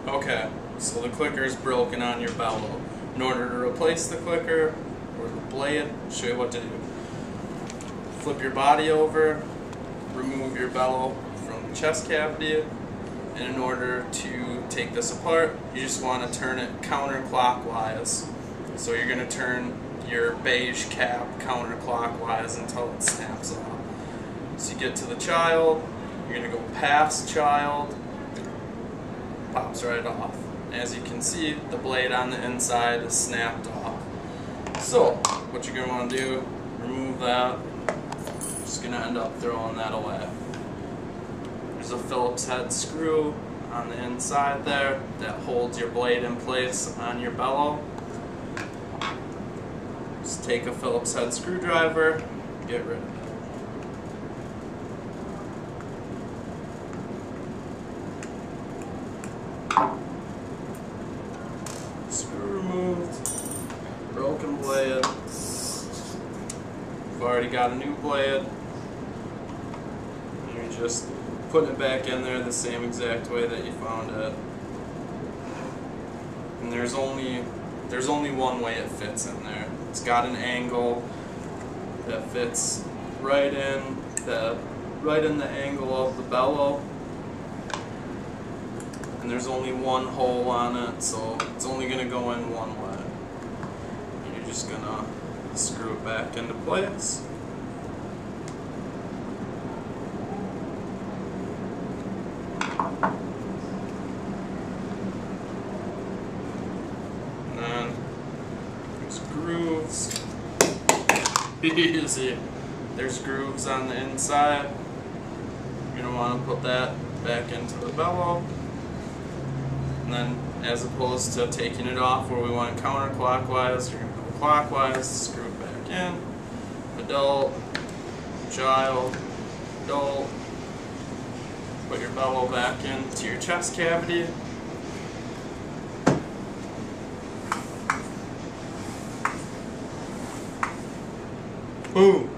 Okay, so the clicker is broken on your bellow. In order to replace the clicker or the blade, I'll show you what to do. Flip your body over, remove your bellow from the chest cavity, and in order to take this apart, you just want to turn it counterclockwise. So you're going to turn your beige cap counterclockwise until it snaps off. So you get to the child, you're going to go past child, pops right off. As you can see, the blade on the inside is snapped off. So what you're going to want to do, remove that. You're just going to end up throwing that away. There's a Phillips head screw on the inside there that holds your blade in place on your bellow. Just take a Phillips head screwdriver, get rid of it. Screw removed, broken blade. We've already got a new blade. And you're just putting it back in there the same exact way that you found it. And there's only one way it fits in there. It's got an angle that fits right in the angle of the bellow. And there's only one hole on it, so it's only going to go in one way. And you're just going to screw it back into place. And then there's grooves. Easy. There's grooves on the inside. You're going to want to put that back into the bellow. And then, as opposed to taking it off where we want it counterclockwise, you're going to go clockwise, screw it back in. Adult, child, adult. Put your bellow back into your chest cavity. Boom!